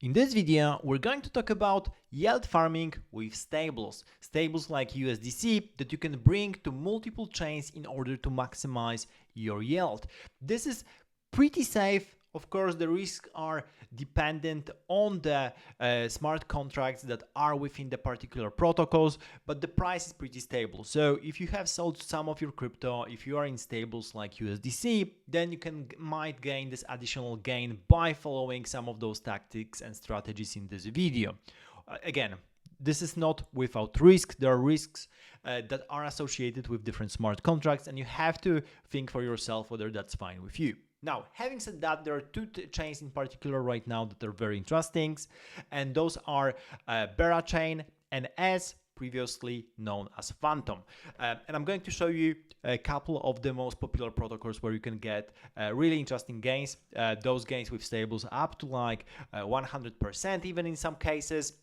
In this video, we're going to talk about yield farming with stables. Stables like USDC that you can bring to multiple chains in order to maximize your yield. This is pretty safe. Of course, the risks are dependent on the smart contracts that are within the particular protocols, but the price is pretty stable. So if you have sold some of your crypto, if you are in stables like USDC, then you might gain this additional gain by following some of those tactics and strategies in this video. Again, this is not without risk. There are risks that are associated with different smart contracts, and you have to think for yourself whether that's fine with you. Now, having said that, there are two chains in particular right now that are very interesting, and those are Berachain and as previously known as Fantom. And I'm going to show you a couple of the most popular protocols where you can get really interesting gains. Those gains with stables up to like 100% even in some cases.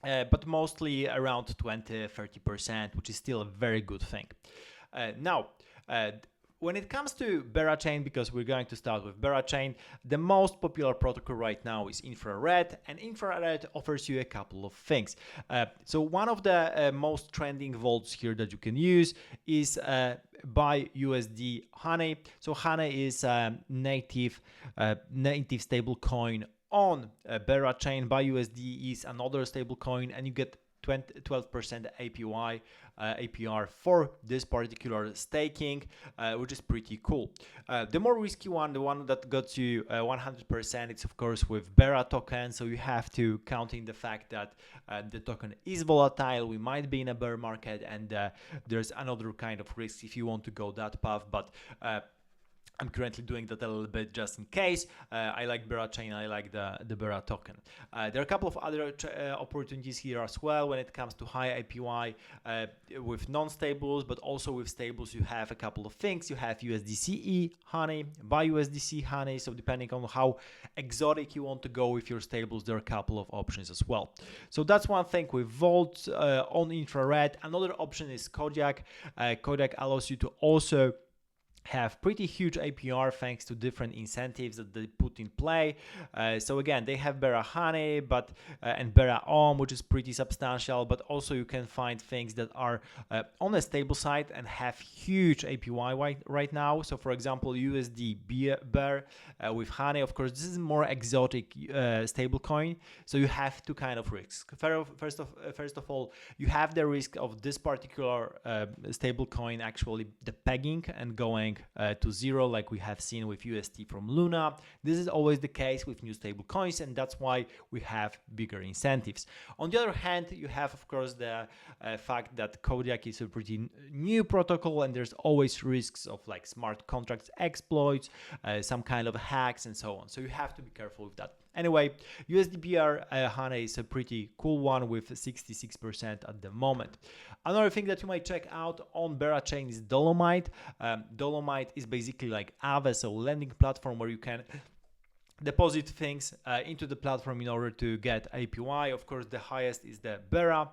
But mostly around 20-30%, which is still a very good thing. Now, when it comes to Berachain, because we're going to start with Berachain, the most popular protocol right now is infrared, and infrared offers you a couple of things. So one of the most trending vaults here that you can use is by USD Honey. So Honey is a native stable coin on Berachain. By USD is another stablecoin, and you get 12% APR for this particular staking, which is pretty cool. The more risky one, the one that got you 100%, it's of course with Bera token. So you have to count in the fact that the token is volatile. We might be in a bear market, and there's another kind of risk if you want to go that path. But I'm currently doing that a little bit just in case. I like Berachain, I like the Bera token. There are a couple of other opportunities here as well when it comes to high APY with non-stables, but also with stables you have a couple of things. You have USDCE Honey, by USDC Honey. So depending on how exotic you want to go with your stables, there are a couple of options as well. So that's one thing with Vault on infrared. Another option is Kodiak. Kodiak allows you to also have pretty huge APR thanks to different incentives that they put in play. So again, they have Berachain and Beraom, which is pretty substantial, but also you can find things that are on a stable side and have huge APY right now. So for example, USD Bear with Honey, of course, this is more exotic stable coin. So you have two kind of risks. First of all, you have the risk of this particular stable coin actually the pegging and going to zero, like we have seen with UST from Luna. This is always the case with new stable coins, and that's why we have bigger incentives. On the other hand, you have of course the fact that Kodiak is a pretty new protocol, and there's always risks of like smart contracts exploits, some kind of hacks and so on. So you have to be careful with that. Anyway, USDBR Honey is a pretty cool one with 66% at the moment. Another thing that you might check out on Berachain is Dolomite. Dolomite is basically like Aave, so lending platform where you can deposit things into the platform in order to get APY. Of course, the highest is the Bera,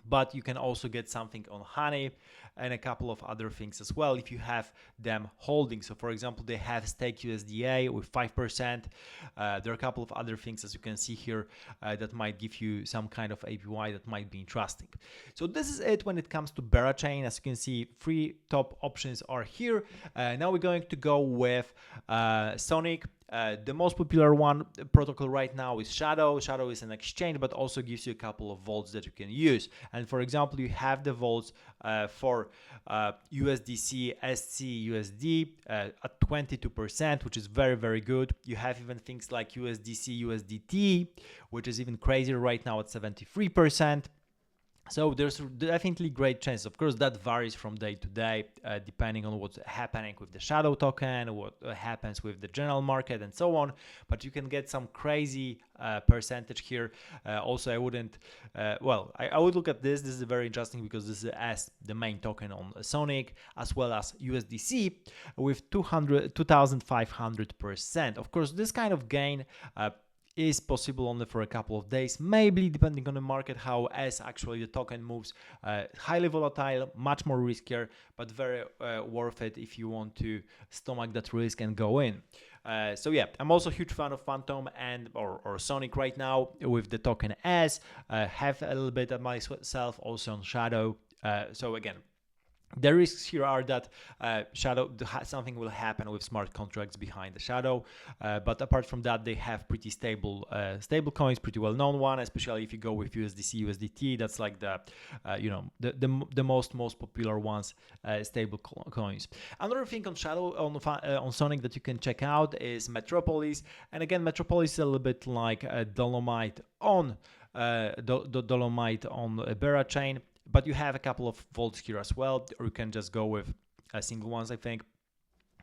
but you can also get something on Honey and a couple of other things as well if you have them holding. So for example, they have stake USDA with 5%. There are a couple of other things, as you can see here, that might give you some kind of APY that might be interesting. So this is it when it comes to Berachain. As you can see, three top options are here. Now we're going to go with Sonic. The most popular one protocol right now is Shadow. Shadow is an exchange, but also gives you a couple of vaults that you can use. And for example, you have the vaults for USDC, SC, USD at 22%, which is very, very good. You have even things like USDC, USDT, which is even crazier right now at 73%. So there's definitely great chance. Of course, that varies from day to day, depending on what's happening with the shadow token, what happens with the general market, and so on. But you can get some crazy percentage here. Also, I wouldn't. I would look at this. This is very interesting because this is as the main token on Sonic, as well as USDC with 2,500%. Of course, this kind of gain is possible only for a couple of days, maybe depending on the market, how as actually the token moves. Highly volatile, much more riskier, but very worth it if you want to stomach that risk and go in. So yeah, I'm also a huge fan of Fantom and or Sonic right now with the token S. Have a little bit of myself also on Shadow. So again, the risks here are that something will happen with smart contracts behind the shadow, but apart from that, they have pretty stable coins, pretty well known one, especially if you go with USDC, USDT. That's like the most popular ones, stable coins. Another thing on Shadow on Sonic that you can check out is Metropolis, and again, Metropolis is a little bit like Dolomite on Berachain. But you have a couple of vaults here as well, or you can just go with single ones, I think.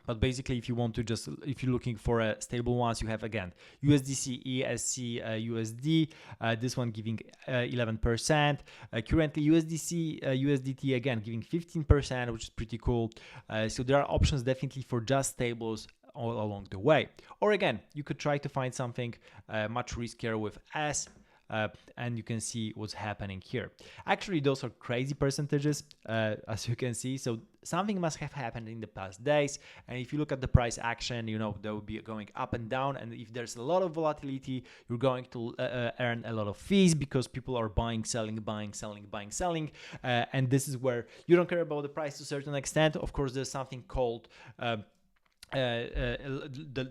But basically, if you're looking for stable ones, you have again USDC, ESC, USD. This one giving 11%. Currently, USDC, USDT again giving 15%, which is pretty cool. So there are options definitely for just stables all along the way. Or again, you could try to find something much riskier with S. And you can see what's happening here. Actually, those are crazy percentages, as you can see. So something must have happened in the past days. And if you look at the price action, they will be going up and down. And if there's a lot of volatility, you're going to earn a lot of fees because people are buying, selling, buying, selling, buying, selling. And this is where you don't care about the price to a certain extent. Of course, there's something called the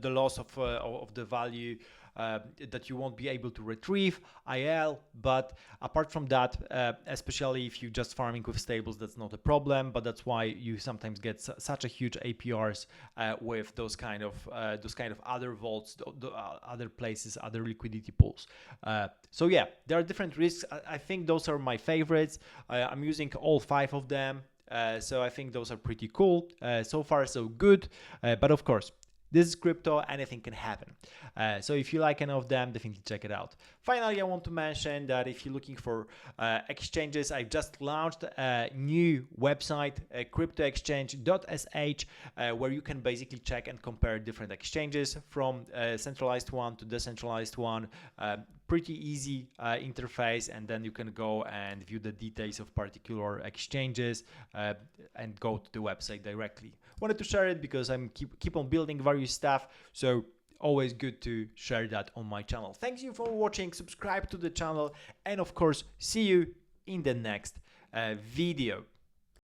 loss of the value that you won't be able to retrieve, IL. But apart from that, especially if you're just farming with stables, that's not a problem. But that's why you sometimes get such a huge APRs with those kind of other vaults, other places, other liquidity pools. So yeah, there are different risks. I think those are my favorites. I'm using all 5 of them. So I think those are pretty cool. So far, so good. But of course, this is crypto, anything can happen. So if you like any of them, definitely check it out. Finally, I want to mention that if you're looking for exchanges, I've just launched a new website, cryptoexchange.sh, where you can basically check and compare different exchanges from centralized one to decentralized one. Pretty easy interface, and then you can go and view the details of particular exchanges and go to the website directly. Wanted to share it because I'm keep on building various stuff, so always good to share that on my channel. Thank you for watching, subscribe to the channel, and of course see you in the next video.